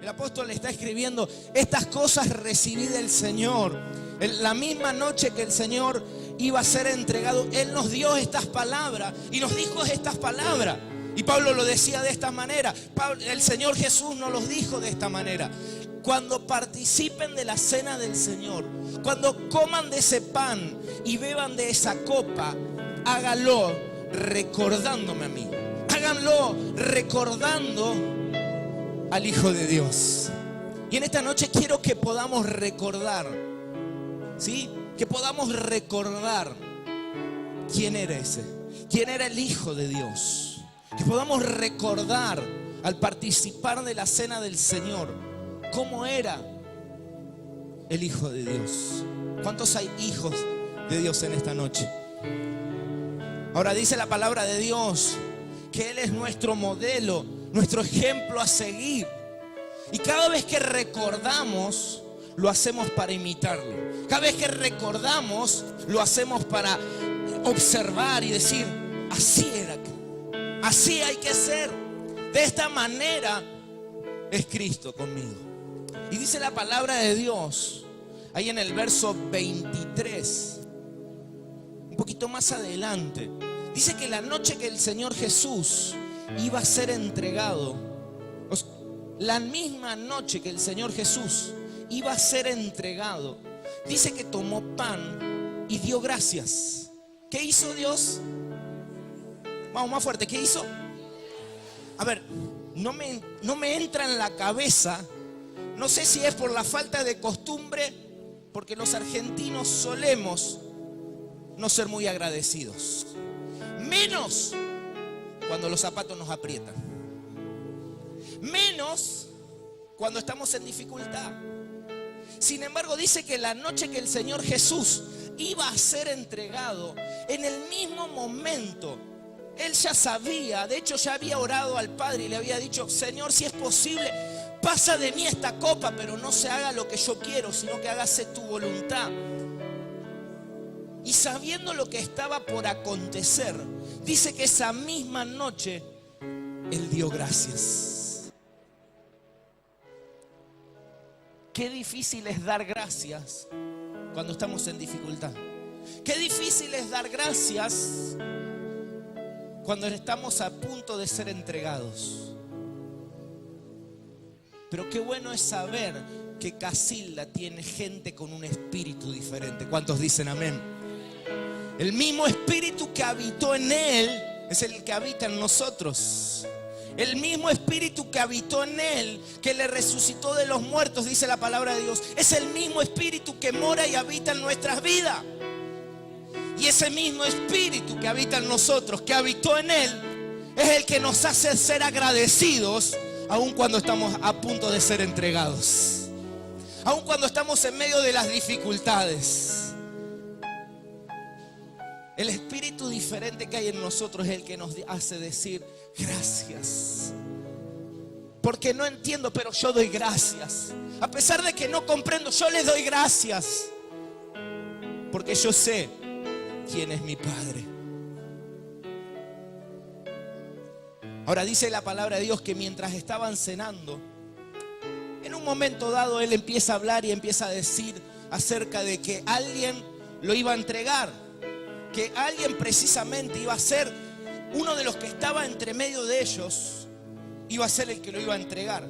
El apóstol le está escribiendo: estas cosas recibí del Señor. La misma noche que el Señor iba a ser entregado, Él nos dio estas palabras y nos dijo estas palabras. Y Pablo lo decía de esta manera. El Señor Jesús nos los dijo de esta manera: cuando participen de la cena del Señor, cuando coman de ese pan y beban de esa copa, háganlo recordándome a mí. Háganlo recordando al Hijo de Dios. Y en esta noche quiero que podamos recordar, ¿sí? Que podamos recordar quién era ese, quién era el Hijo de Dios. Que podamos recordar al participar de la cena del Señor cómo era el Hijo de Dios. ¿Cuántos hay hijos de Dios en esta noche? Ahora dice la palabra de Dios que Él es nuestro modelo, nuestro ejemplo a seguir. Y cada vez que recordamos, lo hacemos para imitarlo. Cada vez que recordamos, lo hacemos para observar y decir: así era, así hay que ser. De esta manera es Cristo conmigo. Y dice la palabra de Dios ahí en el verso 23, un poquito más adelante, dice que la noche que el Señor Jesús iba a ser entregado, la misma noche que el Señor Jesús iba a ser entregado, dice que tomó pan y dio gracias. ¿Qué hizo Dios? Vamos más fuerte, ¿qué hizo? A ver, no me entra en la cabeza. No sé si es por la falta de costumbre, porque los argentinos solemos no ser muy agradecidos, menos cuando los zapatos nos aprietan, menos cuando estamos en dificultad. Sin embargo, dice que la noche que el Señor Jesús iba a ser entregado, en el mismo momento, Él ya sabía, de hecho ya había orado al Padre y le había dicho: Señor, si es posible, pasa de mí esta copa, pero no se haga lo que yo quiero, sino que hágase tu voluntad. Y sabiendo lo que estaba por acontecer, dice que esa misma noche Él dio gracias. Qué difícil es dar gracias cuando estamos en dificultad. Qué difícil es dar gracias cuando estamos a punto de ser entregados. Pero qué bueno es saber que Casilda tiene gente con un espíritu diferente. ¿Cuántos dicen amén? El mismo espíritu que habitó en Él es el que habita en nosotros. El mismo espíritu que habitó en Él, que le resucitó de los muertos, dice la palabra de Dios, es el mismo espíritu que mora y habita en nuestras vidas. Y ese mismo espíritu que habita en nosotros, que habitó en Él, es el que nos hace ser agradecidos aun cuando estamos a punto de ser entregados, aun cuando estamos en medio de las dificultades. El espíritu diferente que hay en nosotros es el que nos hace decir: gracias, porque no entiendo, pero yo doy gracias. A pesar de que no comprendo, yo le doy gracias, porque yo sé quién es mi Padre. Ahora dice la palabra de Dios que mientras estaban cenando, en un momento dado Él empieza a hablar y empieza a decir acerca de que alguien lo iba a entregar, que alguien precisamente iba a ser uno de los que estaba entre medio de ellos, iba a ser el que lo iba a entregar.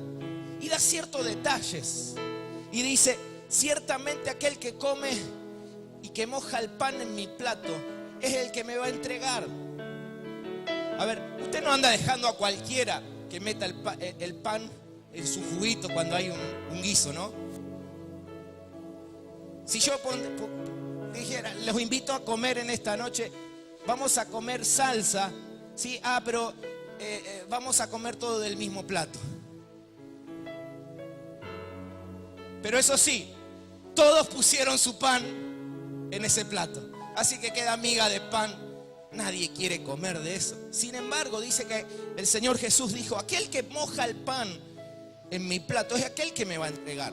Y da ciertos detalles y dice: ciertamente aquel que come y que moja el pan en mi plato es el que me va a entregar. A ver, usted no anda dejando a cualquiera que meta el pan en su juguito cuando hay un guiso, ¿no? Si yo dijera: los invito a comer en esta noche, vamos a comer salsa, ¿sí? Pero vamos a comer todo del mismo plato. Pero eso sí, todos pusieron su pan en ese plato, así que queda miga de pan. Nadie quiere comer de eso. Sin embargo, dice que el Señor Jesús dijo: aquel que moja el pan en mi plato es aquel que me va a entregar.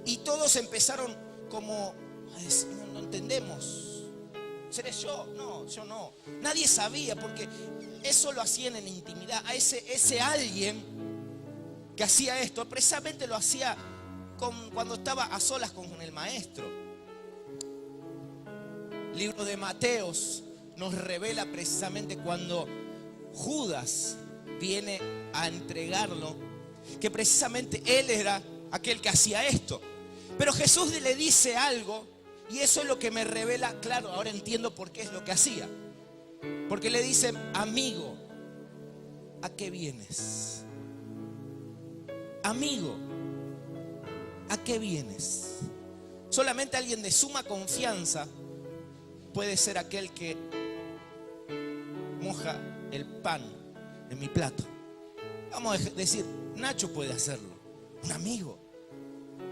Y todos empezaron como a decir: no entendemos. ¿Seré yo? No, yo no. Nadie sabía, porque eso lo hacían en intimidad. A ese alguien que hacía esto, precisamente lo hacía cuando estaba a solas con el maestro. El libro de Mateos nos revela precisamente cuando Judas viene a entregarlo, que precisamente él era aquel que hacía esto. Pero Jesús le dice algo, y eso es lo que me revela, claro, ahora entiendo por qué es lo que hacía. Porque le dice: amigo, ¿a qué vienes? Amigo, ¿a qué vienes? Solamente alguien de suma confianza puede ser aquel que moja el pan en mi plato. Vamos a decir, Nacho puede hacerlo, un amigo.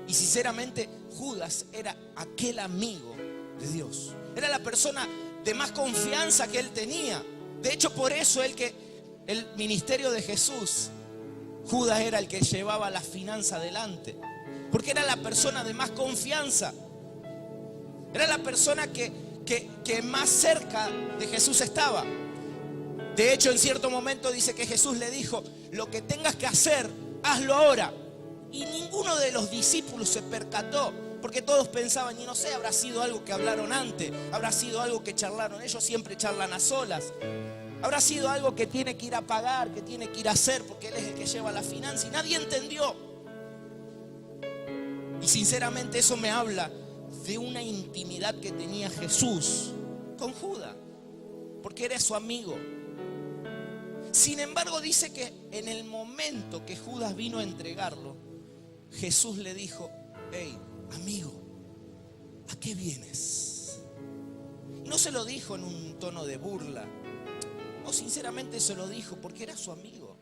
Y sinceramente Judas era aquel amigo de Dios. Era la persona de más confianza que él tenía. De hecho, por eso el ministerio de Jesús, Judas era el que llevaba la finanza adelante, porque era la persona de más confianza. Era la persona que más cerca de Jesús estaba. De hecho, en cierto momento dice que Jesús le dijo: lo que tengas que hacer, hazlo ahora. Y ninguno de los discípulos se percató, porque todos pensaban, y no sé, habrá sido algo que hablaron antes, habrá sido algo que charlaron. Ellos siempre charlan a solas. Habrá sido algo que tiene que ir a pagar, que tiene que ir a hacer, porque él es el que lleva la finanza, y nadie entendió. Y sinceramente eso me habla de una intimidad que tenía Jesús con Judas, porque era su amigo. Sin embargo, dice que en el momento que Judas vino a entregarlo, Jesús le dijo: hey, amigo, ¿a qué vienes? Y no se lo dijo en un tono de burla. No, sinceramente se lo dijo porque era su amigo.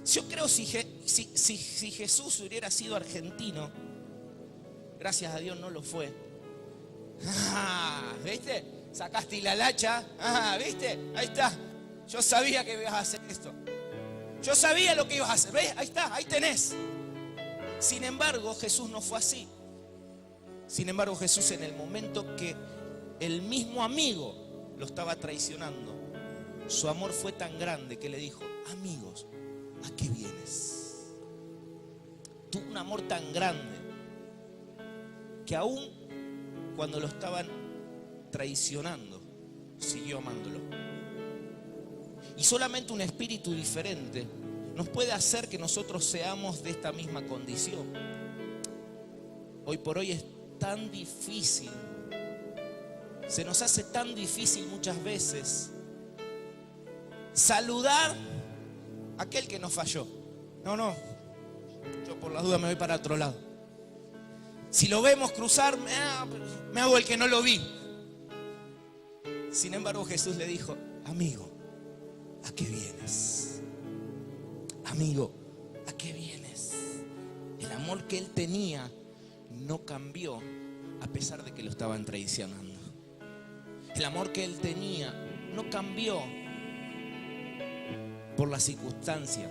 Yo creo si Jesús hubiera sido argentino, gracias a Dios no lo fue. ¿Viste? Sacaste la lacha. ¿Viste? Ahí está. Yo sabía que ibas a hacer esto. Yo sabía lo que ibas a hacer. ¿Ves? Ahí está, ahí tenés. Sin embargo, Jesús no fue así. Sin embargo, Jesús, en el momento que el mismo amigo lo estaba traicionando, su amor fue tan grande que le dijo: amigos, ¿a qué vienes? Tuvo un amor tan grande que aún cuando lo estaban traicionando, siguió amándolo. Y solamente un espíritu diferente nos puede hacer que nosotros seamos de esta misma condición. Hoy por hoy es tan difícil, se nos hace tan difícil muchas veces saludar a aquel que nos falló. No, yo por las dudas me voy para otro lado. Si lo vemos cruzar, me hago el que no lo vi. Sin embargo, Jesús le dijo: amigo, ¿a qué vienes? Amigo, ¿a qué vienes? El amor que él tenía no cambió a pesar de que lo estaban traicionando. El amor que él tenía no cambió por la circunstancia.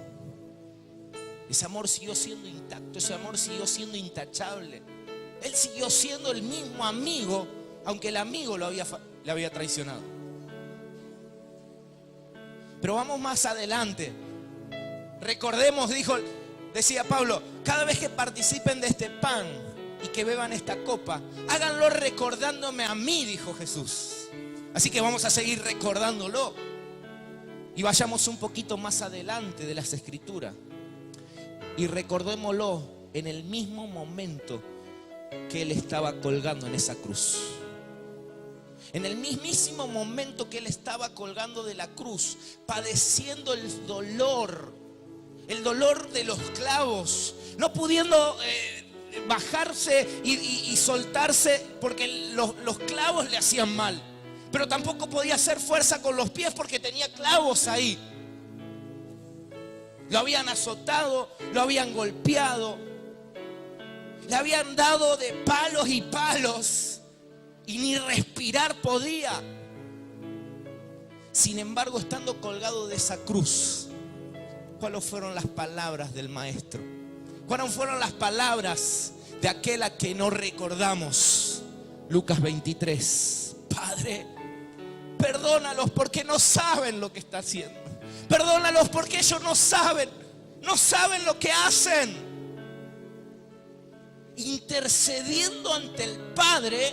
Ese amor siguió siendo intacto, ese amor siguió siendo intachable. Él siguió siendo el mismo amigo, aunque el amigo le había traicionado. Pero vamos más adelante. Recordemos, decía Pablo: cada vez que participen de este pan y que beban esta copa, háganlo recordándome a mí, dijo Jesús. Así que vamos a seguir recordándolo. Y vayamos un poquito más adelante de las Escrituras y recordémoslo en el mismo momento que él estaba colgando en esa cruz. En el mismísimo momento que él estaba colgando de la cruz, padeciendo el dolor de los clavos, no pudiendo bajarse y soltarse porque los clavos le hacían mal, pero tampoco podía hacer fuerza con los pies porque tenía clavos ahí. Lo habían azotado, lo habían golpeado, le habían dado de palos y palos y ni respirar podía. Sin embargo, estando colgado de esa cruz, ¿cuáles fueron las palabras del maestro? ¿Cuáles fueron las palabras de aquel a que no recordamos? Lucas 23. Padre, perdónalos porque no saben lo que está haciendo. Perdónalos porque ellos no saben No saben lo que hacen. Intercediendo ante el Padre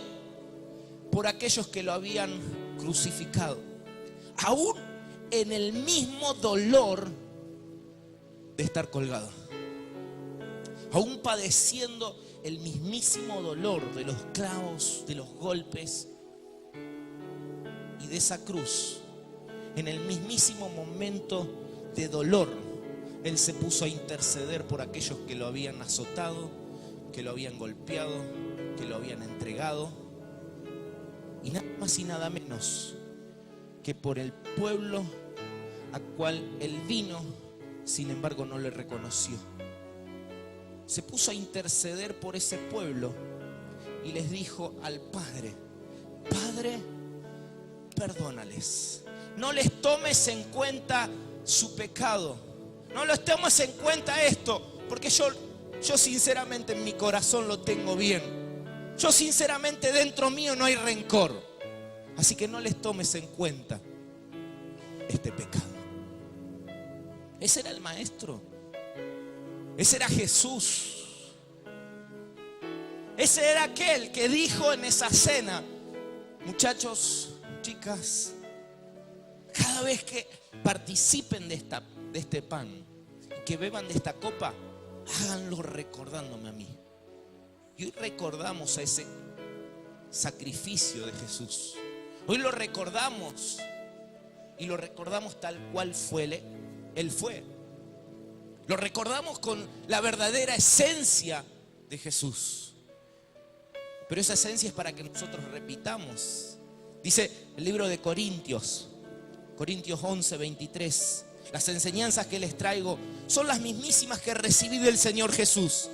por aquellos que lo habían crucificado. Aún en el mismo dolor de estar colgado. Aún padeciendo el mismísimo dolor de los clavos, de los golpes y de esa cruz. En el mismísimo momento de dolor, Él se puso a interceder por aquellos que lo habían azotado, que lo habían golpeado, que lo habían entregado. Y nada más y nada menos que por el pueblo a cual Él vino, sin embargo no le reconoció. Se puso a interceder por ese pueblo y les dijo al Padre: Padre, perdónales. No les tomes en cuenta su pecado. No les tomes en cuenta esto, porque yo sinceramente en mi corazón lo tengo bien. Yo sinceramente dentro mío no hay rencor. Así que no les tomes en cuenta este pecado. Ese era el maestro. Ese era Jesús. Ese era aquel que dijo en esa cena: muchachos, chicas, cada vez que participen de este pan, que beban de esta copa, háganlo recordándome a mí. Y hoy recordamos a ese sacrificio de Jesús. Hoy lo recordamos y lo recordamos tal cual Él fue. Lo recordamos con la verdadera esencia de Jesús. Pero esa esencia es para que nosotros repitamos. Dice el libro de Corintios 11, 23. Las enseñanzas que les traigo son las mismísimas que recibí del Señor Jesús.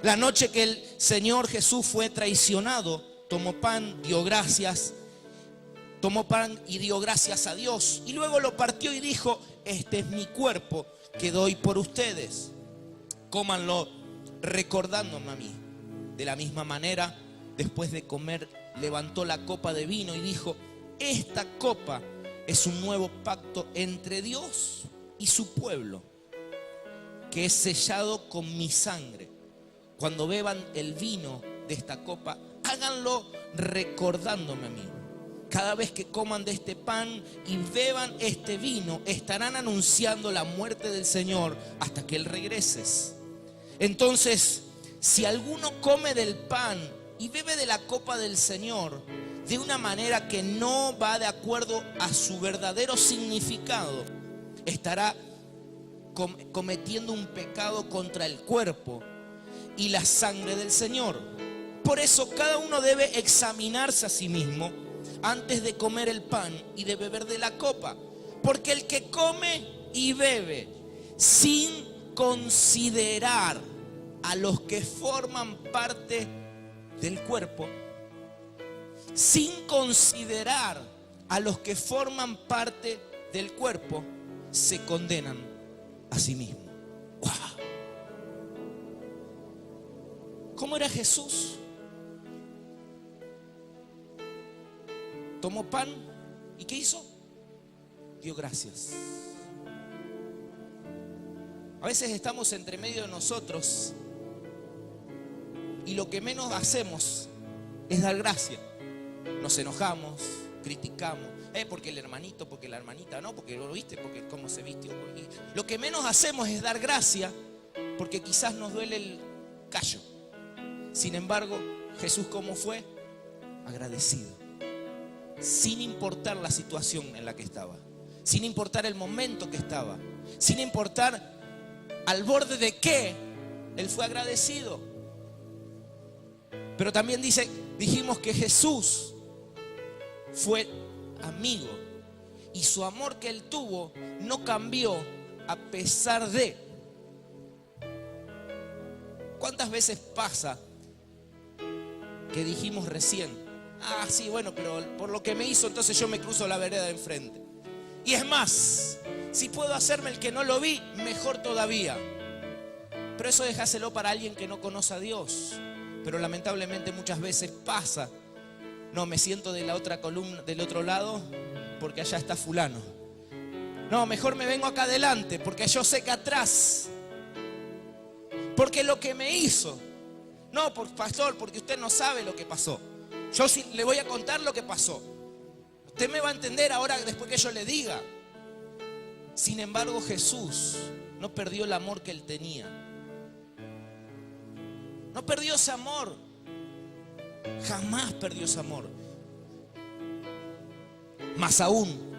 La noche que el Señor Jesús fue traicionado, tomó pan, dio gracias. Tomó pan y dio gracias a Dios. Y luego lo partió y dijo: este es mi cuerpo que doy por ustedes. Cómanlo recordándome a mí. De la misma manera, después de comer, levantó la copa de vino y dijo: esta copa es un nuevo pacto entre Dios y su pueblo, que es sellado con mi sangre. Cuando beban el vino de esta copa, háganlo recordándome a mí. Cada vez que coman de este pan y beban este vino, estarán anunciando la muerte del Señor hasta que Él regrese. Entonces, si alguno come del pan y bebe de la copa del Señor de una manera que no va de acuerdo a su verdadero significado, estará cometiendo un pecado contra el cuerpo y la sangre del Señor. Por eso cada uno debe examinarse a sí mismo antes de comer el pan y de beber de la copa. Porque el que come y bebe sin considerar a los que forman parte del cuerpo, sin considerar a los que forman parte del cuerpo, se condenan a sí mismos. ¡Wow! ¿Cómo era Jesús? Tomó pan y ¿qué hizo? Dio gracias. A veces estamos entre medio de nosotros y lo que menos hacemos es dar gracias. Nos enojamos, criticamos, porque el hermanito, porque la hermanita, no, porque lo viste, porque cómo se vistió. Y lo que menos hacemos es dar gracias porque quizás nos duele el callo. Sin embargo, Jesús, ¿cómo fue? Agradecido. Sin importar la situación en la que estaba, sin importar el momento que estaba, sin importar al borde de qué, Él fue agradecido. Pero también dijimos que Jesús fue amigo y su amor que Él tuvo no cambió a pesar de. ¿Cuántas veces pasa que dijimos recién: ah, sí, bueno, pero por lo que me hizo, entonces yo me cruzo la vereda de enfrente? Y es más, si puedo hacerme el que no lo vi, mejor todavía. Pero eso déjaselo para alguien que no conoce a Dios. Pero lamentablemente muchas veces pasa: no, me siento de la otra columna, del otro lado, porque allá está fulano. No, mejor me vengo acá adelante, porque yo sé que atrás porque lo que me hizo. No, pastor, porque usted no sabe lo que pasó. Yo sí le voy a contar lo que pasó. Usted me va a entender ahora después que yo le diga. Sin embargo, Jesús no perdió el amor que él tenía. No perdió ese amor. Jamás perdió ese amor. Más aún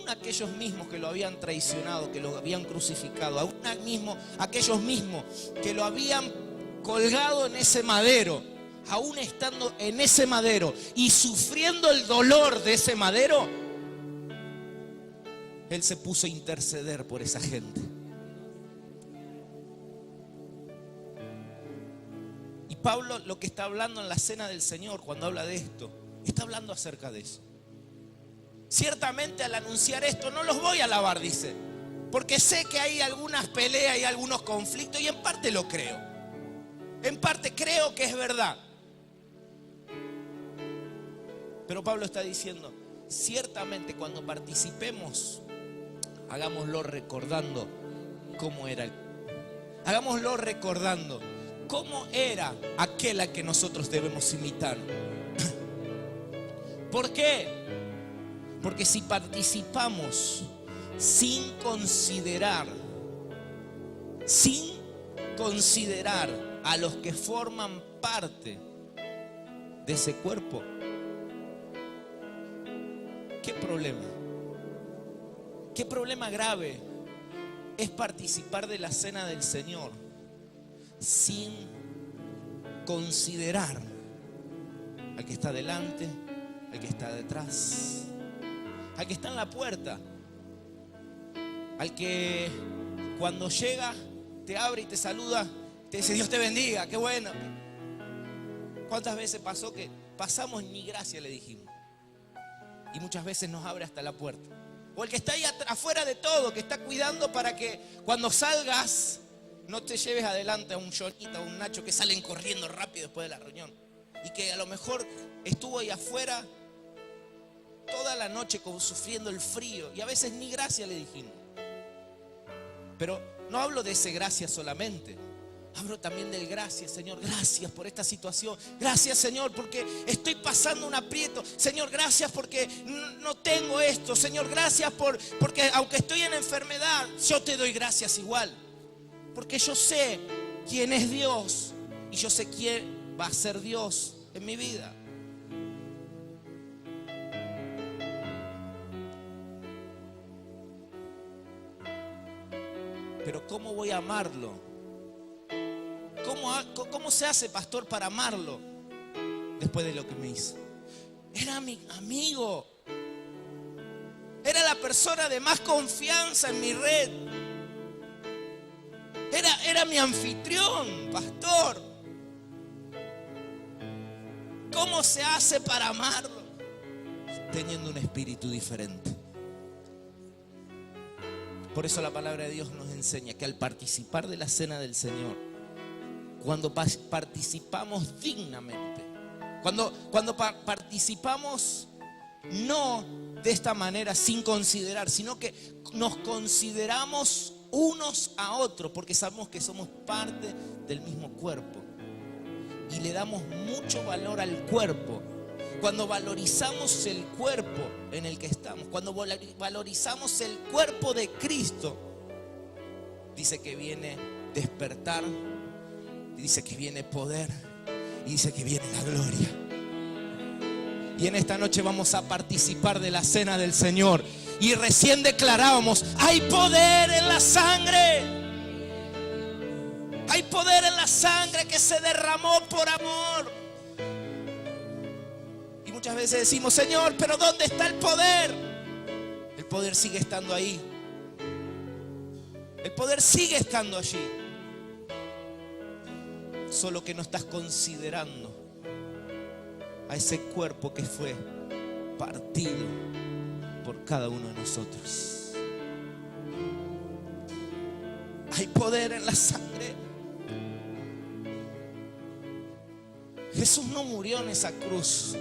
aquellos mismos que lo habían traicionado, que lo habían crucificado, aquellos mismos que lo habían colgado en ese madero, aún estando en ese madero y sufriendo el dolor de ese madero, él se puso a interceder por esa gente. Y Pablo, lo que está hablando en la cena del Señor, cuando habla de esto, está hablando acerca de eso. Ciertamente al anunciar esto no los voy a alabar, dice, porque sé que hay algunas peleas y algunos conflictos, y en parte lo creo. En parte creo que es verdad. Pero Pablo está diciendo, ciertamente cuando participemos, hagámoslo recordando cómo era. Hagámoslo recordando cómo era aquel a que nosotros debemos imitar. ¿Por qué? Porque si participamos sin considerar a los que forman parte de ese cuerpo, ¿qué problema? ¿Qué problema grave es participar de la cena del Señor sin considerar al que está delante, al que está detrás, al que está en la puerta, al que cuando llega te abre y te saluda, te dice Dios te bendiga, qué bueno? ¿Cuántas veces pasó que pasamos ni gracias le dijimos? Y muchas veces nos abre hasta la puerta. O el que está ahí afuera de todo, que está cuidando para que cuando salgas no te lleves adelante a un Jonita o un Nacho que salen corriendo rápido después de la reunión. Y que a lo mejor estuvo ahí afuera toda la noche sufriendo el frío. Y a veces ni gracias le dijimos. Pero no hablo de ese gracias solamente. Hablo también del gracias, Señor, gracias por esta situación. Gracias, Señor, porque estoy pasando un aprieto. Señor, gracias porque no tengo esto. Señor, gracias porque aunque estoy en enfermedad, yo te doy gracias igual. Porque yo sé quién es Dios y yo sé quién va a ser Dios en mi vida. Pero ¿cómo voy a amarlo? ¿Cómo se hace, pastor, para amarlo después de lo que me hizo? Era mi amigo. Era la persona de más confianza en mi red. Era mi anfitrión, pastor. ¿Cómo se hace para amarlo? Teniendo un espíritu diferente. Por eso la palabra de Dios nos enseña que al participar de la cena del Señor, cuando participamos dignamente, cuando participamos no de esta manera sin considerar, sino que nos consideramos unos a otros porque sabemos que somos parte del mismo cuerpo y le damos mucho valor al cuerpo. Cuando valorizamos el cuerpo en el que estamos, cuando valorizamos el cuerpo de Cristo, dice que viene despertar, dice que viene poder y dice que viene la gloria. Y en esta noche vamos a participar de la cena del Señor. Y recién declarábamos, hay poder en la sangre. Hay poder en la sangre que se derramó por amor. Y muchas veces decimos, Señor, pero ¿dónde está el poder? El poder sigue estando ahí. El poder sigue estando allí. Solo que no estás considerando a ese cuerpo que fue partido por cada uno de nosotros. Hay poder en la sangre. Jesús no murió en esa cruz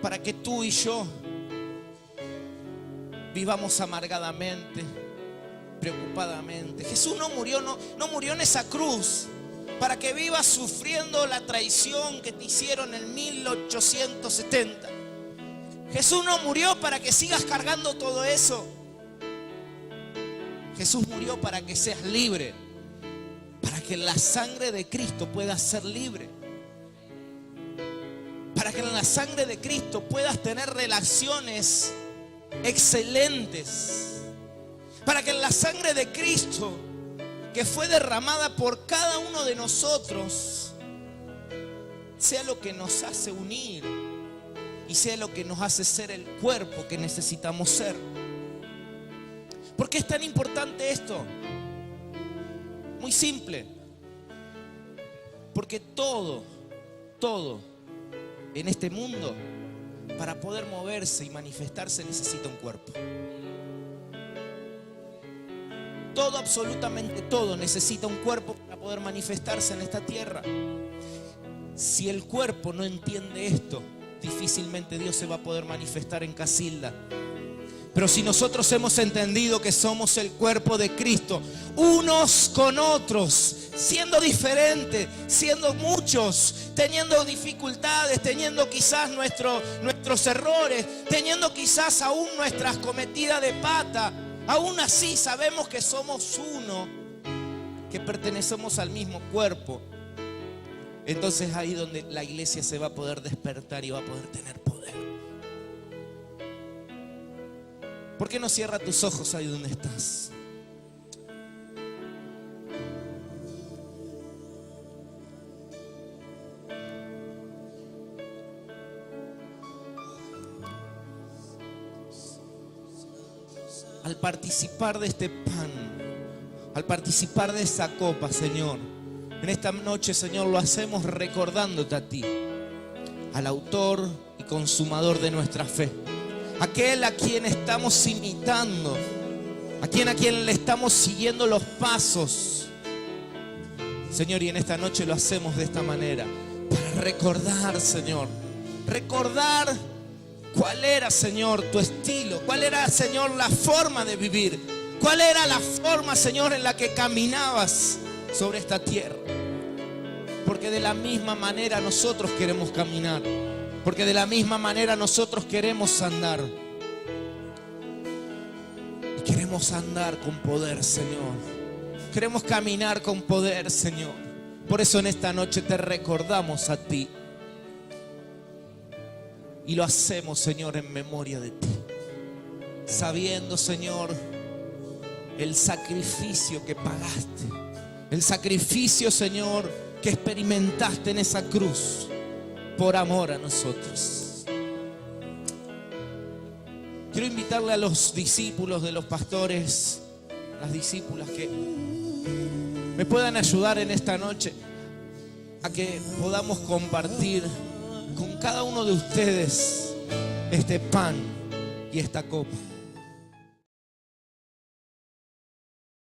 para que tú y yo vivamos amargadamente, despreocupadamente. Jesús no murió en esa cruz para que vivas sufriendo la traición que te hicieron en 1870. Jesús no murió para que sigas cargando todo eso. Jesús murió para que seas libre, para que en la sangre de Cristo puedas ser libre, para que en la sangre de Cristo puedas tener relaciones excelentes, para que en la sangre de Cristo, que fue derramada por cada uno de nosotros, sea lo que nos hace unir y sea lo que nos hace ser el cuerpo que necesitamos ser. ¿Por qué es tan importante esto? Muy simple. Porque todo en este mundo, para poder moverse y manifestarse, necesita un cuerpo. Todo, absolutamente todo, necesita un cuerpo para poder manifestarse en esta tierra. Si el cuerpo no entiende esto, difícilmente Dios se va a poder manifestar en Casilda. Pero si nosotros hemos entendido que somos el cuerpo de Cristo, unos con otros, siendo diferentes, siendo muchos, teniendo dificultades, teniendo quizás nuestros errores, teniendo quizás aún nuestras cometidas de pata, aún así sabemos que somos uno, que pertenecemos al mismo cuerpo. Entonces ahí donde la iglesia se va a poder despertar y va a poder tener poder. ¿Por qué no cierras tus ojos ahí donde estás? Al participar de este pan, al participar de esa copa, Señor, en esta noche, Señor, lo hacemos recordándote a ti, al autor y consumador de nuestra fe, aquel a quien estamos imitando, a quien le estamos siguiendo los pasos, Señor. Y en esta noche lo hacemos de esta manera, para recordar, Señor, recordar cuál era, Señor, tu estilo, cuál era, Señor, la forma de vivir, cuál era la forma, Señor, en la que caminabas sobre esta tierra. Porque de la misma manera nosotros queremos caminar, porque de la misma manera nosotros queremos andar. Y queremos andar con poder, Señor. Queremos caminar con poder, Señor. Por eso en esta noche te recordamos a ti. Y lo hacemos, Señor, en memoria de ti, sabiendo, Señor, el sacrificio que pagaste, el sacrificio, Señor, que experimentaste en esa cruz por amor a nosotros. Quiero invitarle a los discípulos de los pastores, las discípulas, que me puedan ayudar en esta noche a que podamos compartir con cada uno de ustedes este pan y esta copa.